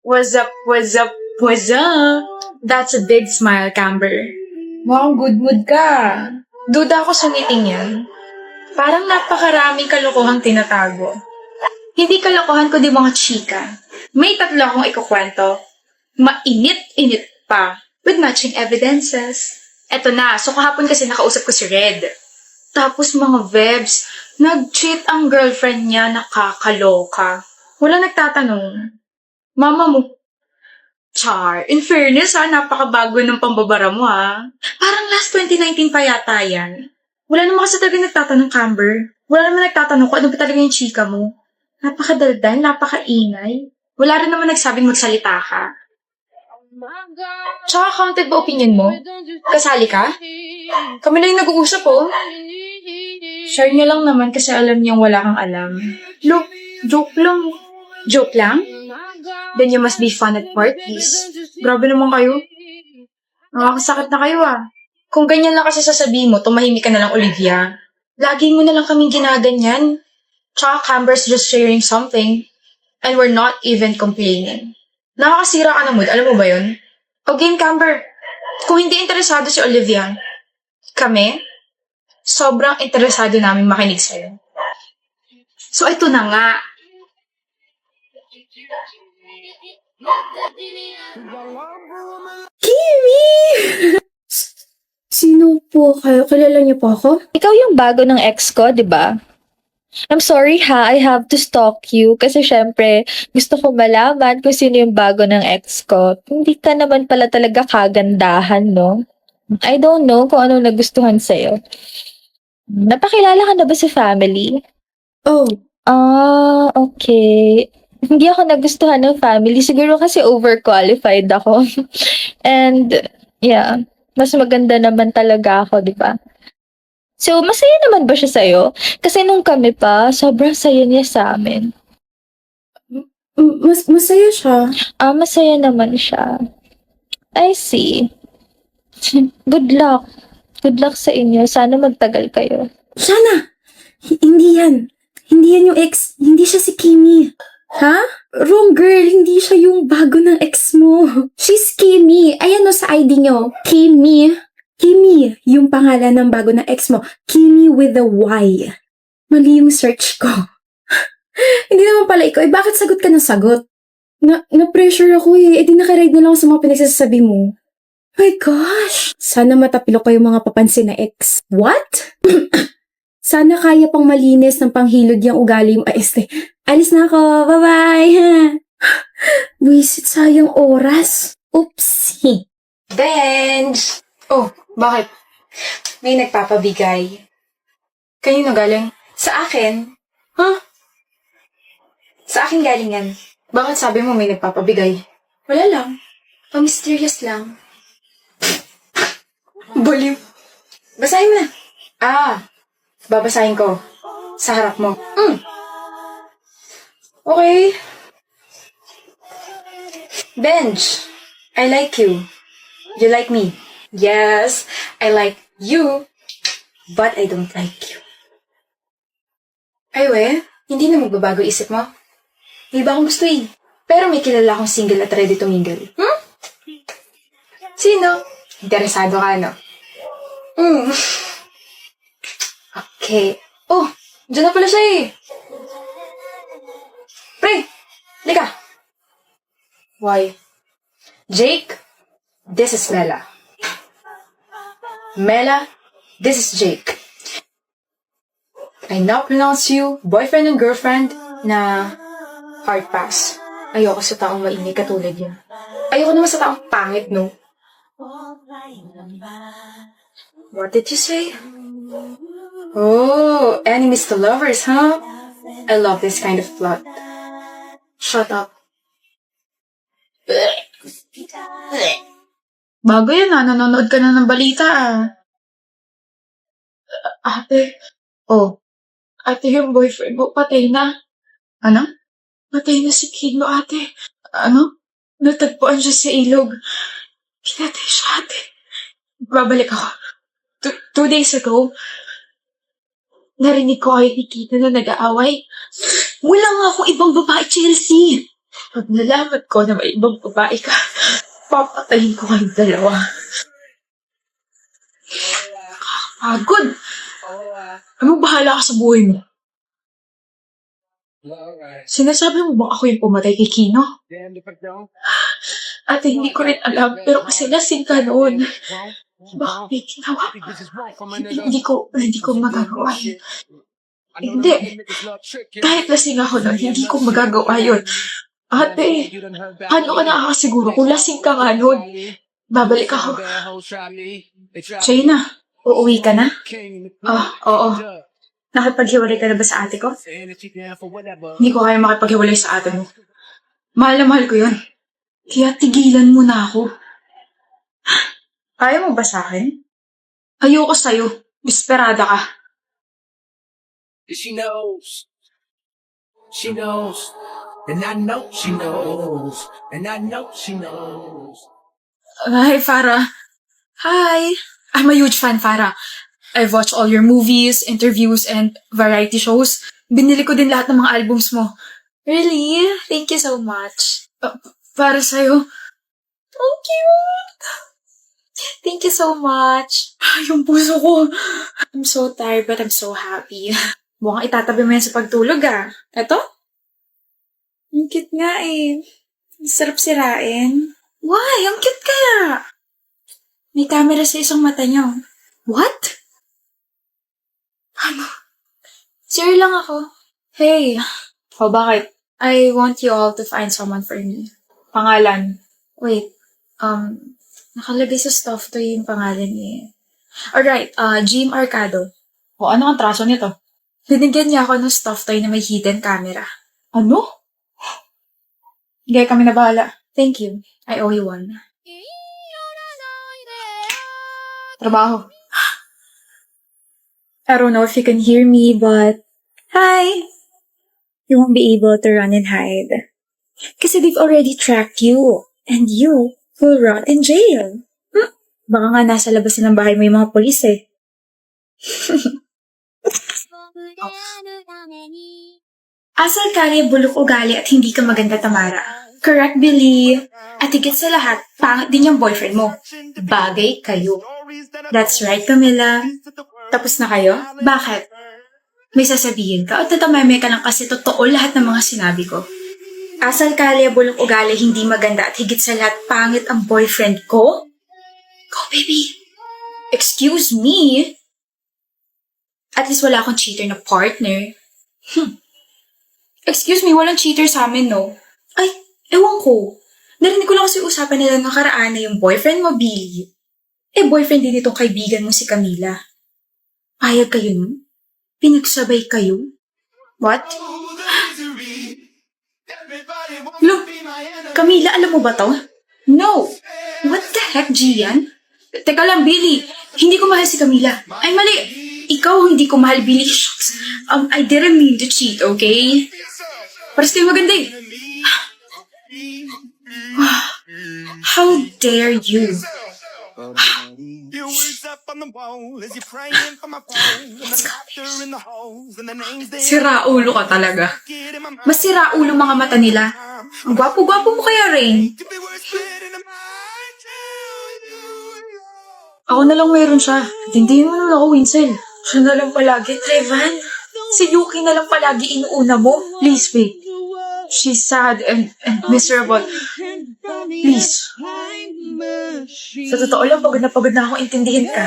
What's up, what's up, what's up? That's a big smile, Camber. Mukhang good mood ka. Duda ako sa meeting yan. Parang napakaraming kalokohang tinatago. Hindi kalokohan kundi mga chika. May 3 akong ikukwento. Mainit-init pa. With matching evidences. Eto na, so kahapon kasi nakausap ko si Red. Tapos mga vebs, nag-cheat ang girlfriend niya, nakakaloka. Wala nagtatanong. Mama mo. Char, in fairness napakabago ng pambabara mo Parang last 2019 pa yata yan. Wala naman kasi talaga nagtatanong, Camber. Wala naman nagtatanong kung ano ba talaga yung chika mo. Napakadaldal, napakaingay. Wala rin naman nagsabing magsalita ka. Tsaka counted ba opinion mo? Kasali ka? Kami na yung nag-uusap Share niya lang naman kasi alam niyang wala kang alam. Look, joke lang. Joke lang? Then you must be fun at parties. Grabe naman kayo. Nakakasakit na kayo Kung ganyan lang kasi sasabihin mo, tumahimik ka na lang, Olivia. Lagi mo na lang kaming ginaganyan. Tsaka Camber's just sharing something. And we're not even complaining. Nakakasira ka ng mood, alam mo ba yun? O game, Camber. Kung hindi interesado si Olivia, kami, sobrang interesado namin makinig sa'yo. So ito na nga. Kimi! Sino po kayo? Kilala niyo po ako? Ikaw yung bago ng ex ko, di ba? I'm sorry I have to stalk you kasi syempre gusto ko malaman kung sino yung bago ng ex ko. Hindi ka naman pala talaga kagandahan, no? I don't know kung anong nagustuhan sa'yo. Napakilala ka na ba sa family? Oh, Okay. Hindi ako nagustuhan ng family. Siguro kasi overqualified ako. And, yeah. Mas maganda naman talaga ako, di ba? So, masaya naman ba siya sa'yo? Kasi nung kami pa, sobrang saya niya sa amin. masaya siya. Masaya naman siya. I see. Good luck. Good luck sa inyo. Sana magtagal kayo. Sana! Hindi yan. Hindi yan yung ex. Hindi siya si Kimi. Ha? Wrong girl. Hindi siya yung bago ng ex mo. She's Kimi. Ayan sa ID nyo. Kimi. Kimi, yung pangalan ng bago ng ex mo. Kimi with a Y. Mali yung search ko. Hindi naman pala ikaw. Bakit sagot ka ng sagot? Na-pressure ako di nakaride na lang ako sa mga pinagsasabi mo. My gosh! Sana matapilo ko yung mga papansin na ex. What? Sana kaya pang malinis ng panghilod yung ugali yung Alis na ako. Bye-bye! Wisit sayang oras. Oopsie. Benj! Oh, bakit? May nagpapabigay. Kanino galing? Sa akin? Sa akin galing yan. Bakit sabi mo may nagpapabigay? Wala lang. Pa-mysterious lang. Baliw. Basahin mo na. Babasahin ko. Sa harap mo. Okay. Benj, I like you. You like me. Yes, I like you. But I don't like you. Ay, hindi na magbabago isip mo. May iba akong gusto Pero may kilala akong single at ready to mingle. Sino? Interesado ka, no? Okay. Oh, dyan na pala siya Pre, lika. Why? Jake, this is Mela. Mela, this is Jake. I now pronounce you boyfriend and girlfriend na hard pass. Ayoko sa taong mainig katulad yan. Ayoko naman sa taong pangit, no? What did you say? Oh, enemies to lovers, huh? I love this kind of plot. Shut up. Bago yan nanonood ka na ng balita Ate. Oh, ate yung boyfriend mo patay na. Ano? Patay na si kid mo, ate. Ano? Natagpuan siya sa ilog. Pinatay siya, ate. Babalik ako. 2 days ago, narinig ko kayo ni Kita na nag-aaway. Wala nga akong ibang babae, Chelsea. Pag nalaman ko na may ibang babae ka, papatayin ko kayong dalawa. Pagod! Ano bahala ka sa buhay mo? Sinasabi mo ba ako yung pumatay kay Kino? Ate, hindi ko rin alam, pero kasi lasing ka noon. Baka may ginawa. Hindi ko magagawa yun. Hindi. Kahit lasing ako noon, hindi ko magagawa yun. Ate, paano ka nakakasiguro kung lasing ka nga noon? Babalik ako. China, uuwi ka na? Oo. Nakipaghiwalay ka na ba sa ate ko? Hindi ko kaya makipaghiwalay sa ate mo. Mahal na mahal ko yun. Kaya tigilan mo na ako. Ayaw mo ba sa akin? Ayoko sa'yo. Desperada ka. She knows. She knows. And I know she knows. And I know she knows. Hi, Farah. Hi. I'm a huge fan, Farah. I've watched all your movies, interviews, and variety shows. Binili ko din lahat ng mga albums mo. Really? Thank you so much. Para sa'yo. Oh, cute. Thank you so much. Yung puso ko. I'm so tired but I'm so happy. Mukhang itatabi mo yan sa pagtulog Eto? Ang cute nga eh. Ang sarap sirain. Why? Ang cute kaya. May camera sa isang mata niyo. What? Ano? Sir lang ako. Hey. Bakit? I want you all to find someone for me. Pangalan. Wait. Nakalagay sa stuff to yung pangalan niya. Alright, Jim Arcado. Ano ang traso nito? Binigyan niya ako ng stuff toy na may hidden camera. Ano? Hindi, kami na bahala. Thank you. I owe you one. Trabaho. I don't know if you can hear me, but... Hi! You won't be able to run and hide. Kasi they've already tracked you. And you will rot in jail. Baka nga nasa labas ng bahay mo yung mga polis eh. Asal kaya bulok ugali at hindi ka maganda, Tamara. Correct, Billy. At higit sa lahat, pangit din yung boyfriend mo. Bagay kayo. That's right, Camila. Tapos na kayo? Bakit? May sasabihin ka o tatameme ka lang kasi totoo lahat ng mga sinabi ko. Asal kalya, bulok ugali, hindi maganda at higit sa lahat, pangit ang boyfriend ko? Go, baby. Excuse me? At least wala akong cheater na partner. Excuse me, walang cheater sa amin, no? Ay, ewan ko. Narinig ko lang kasi usapan nila nakaraan na yung boyfriend mo, Billy. Boyfriend din itong kaibigan mo si Camila. Payag kayo nun? Pinagsabay kayo? What? Look, Camila, alam mo ba to? No! What the heck, Gian? Teka lang, Billy. Hindi ko mahal si Camila. Ay, mali. Ikaw hindi ko mahal, Billy. Shucks. I didn't mean to cheat, okay? Paras kayo maganda eh. How dare you? Sira ulo ka talaga. Mas sira ulo mga mata nila. Ang gwapo-gwapo mo kaya, Rain. Ako na lang meron siya. At hindi mo na ako, Winsel. Siya na lang palagi, Trevan. Si Yuki na lang palagi inuuna mo. Please, babe. She's sad and miserable. Please. Sa totoo lang, pagod na akong intindihin ka.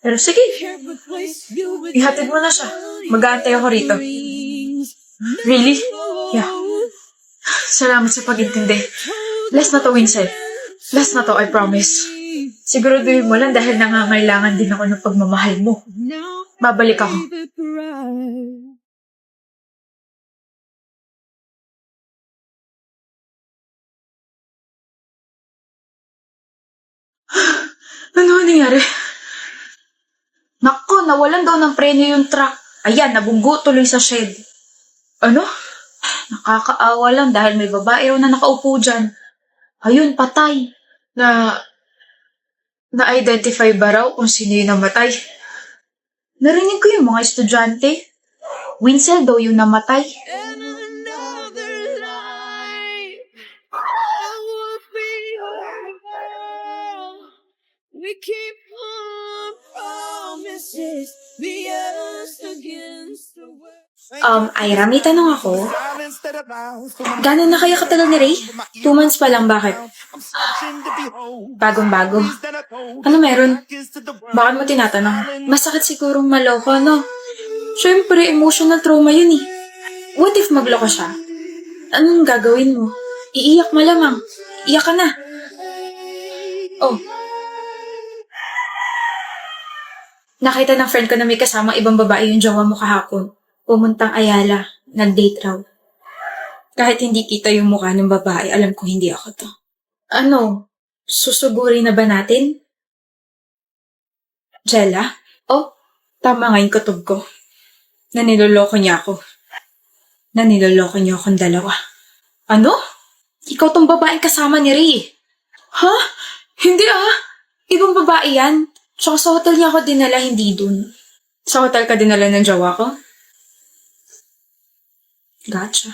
Pero sige. Ihatid mo na siya. Mag-aantay ako rito. Really? Yeah. Salamat sa pag-intindi. Last na to, Winsel. Last na to, I promise. Siguraduhin mo lang dahil nangangailangan din ako ng pagmamahal mo. Babalik ako. Ano nangyari? Nako, nawalan daw ng preno yung truck. Ayan, nabunggo tuloy sa shed. Ano? Nakakaawa lang dahil may babae na nakaupo dyan. Ayun, patay. Na-identify ba raw kung sino yung namatay? Narinig ko yung mga estudyante. Winsel daw yung namatay. Ira, may tanong ako. Gano'n na kaya katagal ni Ray? 2 months pa lang, bakit? Bagong-bago. Ano meron? Bakit mo tinatanong? Masakit sigurong maloko, no? Siyempre, emotional trauma yun eh. What if magloko siya? Anong gagawin mo? Iiyak malamang. Iyak ka na. Oh. Nakita ng friend ko na may kasamang ibang babae yung jowa mo kahapon. Pumuntang Ayala. Nag-date raw. Kahit hindi kita yung mukha ng babae, alam ko hindi ako to. Ano? Susuguri na ba natin? Jella? Oh, tama nga yung kutob ko. Naniloloko niya ako. Naniloloko niyo akong dalawa. Ano? Ikaw tong babaeng kasama ni Ray. Ha? Hindi ah. Ibang babae yan. Tsaka sa hotel niya ako dinala, hindi dun. Sa hotel ka dinala ng jowa ko? Gotcha.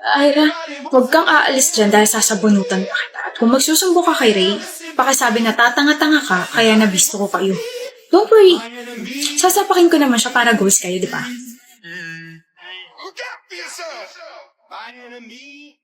Ira, huwag kang aalis dyan dahil sasabunutan pa kita. At kung magsusumbo ka kay Ray, pakisabi na tatanga-tanga ka, kaya nabisto ko kayo. Don't worry. Sasapakin ko naman siya para ghost kayo, di ba? Look out for yourself! My enemy